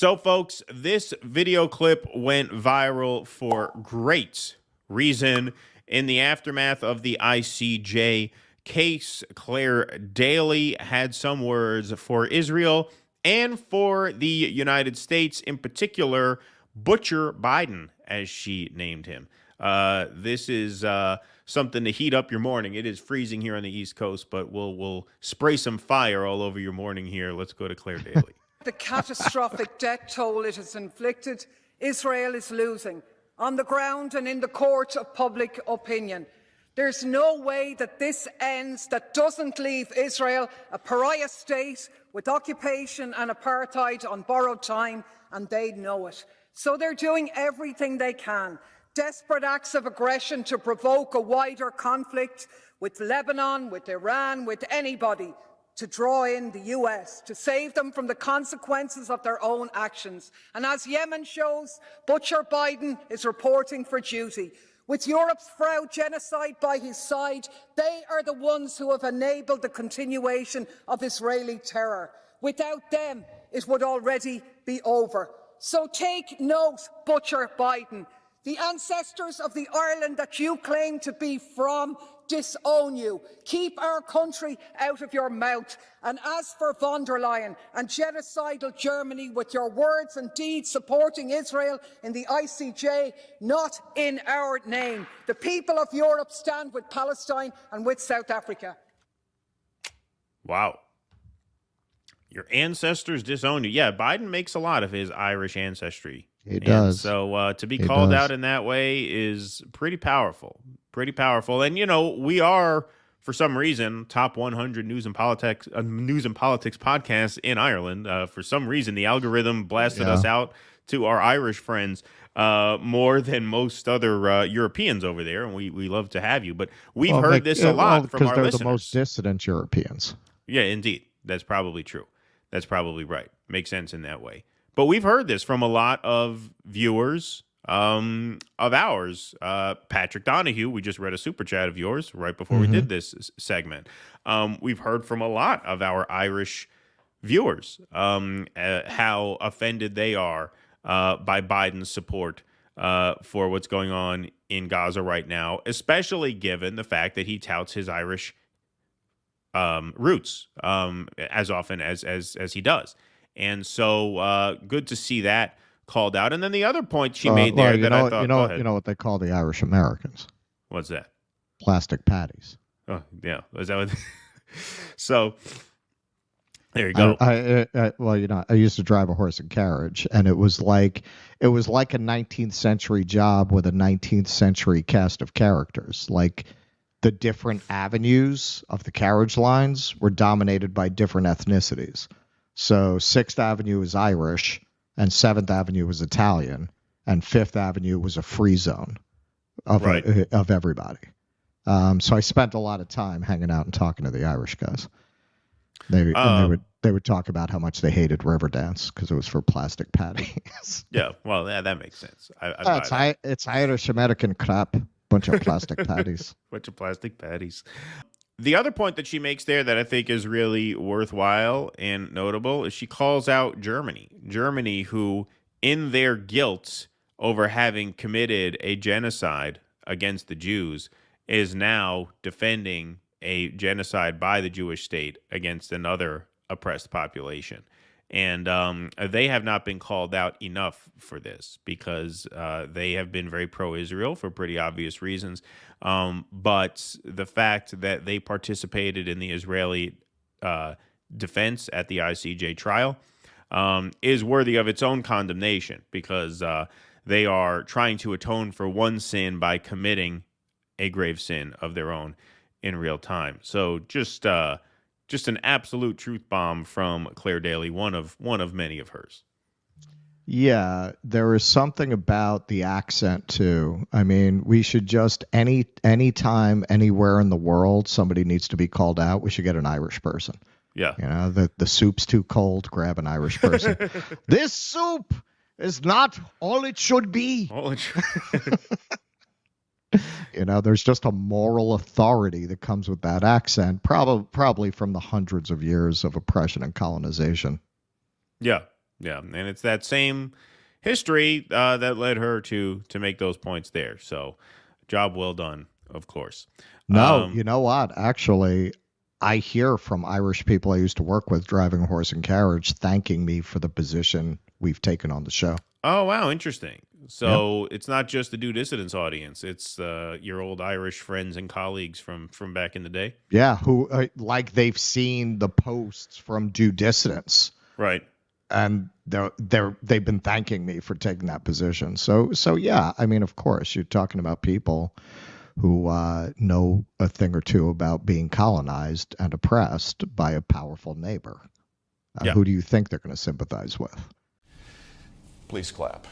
So, folks, this video clip went viral for great reason. In the aftermath of the ICJ case, Clare Daly had some words for Israel and for the United States, in particular, Butcher Biden, as she named him. This is something to heat up your morning. It is freezing here on the East Coast, but we'll spray some fire all over your morning here. Let's go to Clare Daly. The catastrophic death toll it has inflicted, Israel is losing on the ground and in the court of public opinion. There's no way that this ends that doesn't leave Israel a pariah state with occupation and apartheid on borrowed time, and they know it. So they're doing everything they can. Desperate acts of aggression to provoke a wider conflict with Lebanon, with Iran, with anybody, to draw in the US, to save them from the consequences of their own actions. And as Yemen shows, Butcher Biden is reporting for duty. With Europe's proud genocide by his side, they are the ones who have enabled the continuation of Israeli terror. Without them, it would already be over. So take note, Butcher Biden. The ancestors of the Ireland that you claim to be from disown you. Keep our country out of your mouth. And as for von der Leyen and genocidal Germany, with your words and deeds supporting Israel in the ICJ, not in our name. The people of Europe stand with Palestine and with South Africa. Wow. Your ancestors disown you. Yeah, Biden makes a lot of his Irish ancestry. He does. So to be called out in that way is pretty powerful. Pretty powerful. And, you know, we are, for some reason, top 100 news and politics podcasts in Ireland. For some reason, the algorithm blasted us out to our Irish friends more than most other Europeans over there. And we love to have you. But we've heard this a lot from our listeners. Because they're the most dissident Europeans. Yeah, indeed. That's probably true. That's probably right. Makes sense in that way. But we've heard this from a lot of viewers of ours. Patrick Donahue, we just read a super chat of yours right before we did this segment. We've heard from a lot of our Irish viewers how offended they are by Biden's support for what's going on in Gaza right now, especially given the fact that he touts his Irish roots as often as he does. And so good to see that called out. And then the other point she made there that I thought, you know what they call the Irish Americans? What's that? Plastic patties. Oh, yeah. Is that what? So there you go. I used to drive a horse and carriage, and it was like a 19th century job with a 19th century cast of characters. Like, the different avenues of the carriage lines were dominated by different ethnicities. So 6th Avenue was Irish, and 7th Avenue was Italian, and 5th Avenue was a free zone of everybody. So I spent a lot of time hanging out and talking to the Irish guys. They would talk about how much they hated Riverdance because it was for plastic patties. Yeah, well, that makes sense. It's Irish American crap. Bunch of plastic patties. Bunch of plastic patties. The other point that she makes there that I think is really worthwhile and notable is she calls out Germany. Germany, who, in their guilt over having committed a genocide against the Jews, is now defending a genocide by the Jewish state against another oppressed population. And they have not been called out enough for this because they have been very pro-Israel for pretty obvious reasons. But the fact that they participated in the Israeli defense at the ICJ trial is worthy of its own condemnation because they are trying to atone for one sin by committing a grave sin of their own in real time. So just an absolute truth bomb from Clare Daly, one of many of hers. Yeah, there is something about the accent too. I mean, we should just any time, anywhere in the world, somebody needs to be called out. We should get an Irish person. Yeah, you know, the soup's too cold. Grab an Irish person. This soup is not all it should be. You know, there's just a moral authority that comes with that accent, probably from the hundreds of years of oppression and colonization. Yeah, Yeah, and it's that same history that led her to make those points there. So, job well done, of course. No, you know what? Actually, I hear from Irish people I used to work with driving a horse and carriage thanking me for the position we've taken on the show. Oh, wow, interesting. So it's not just the DueDissidence audience; it's your old Irish friends and colleagues from back in the day. Yeah, who like they've seen the posts from DueDissidence, Right. and they've been thanking me for taking that position. So yeah, I mean, of course, you're talking about people who know a thing or two about being colonized and oppressed by a powerful neighbor. Yeah. Who do you think they're going to sympathize with? Please clap.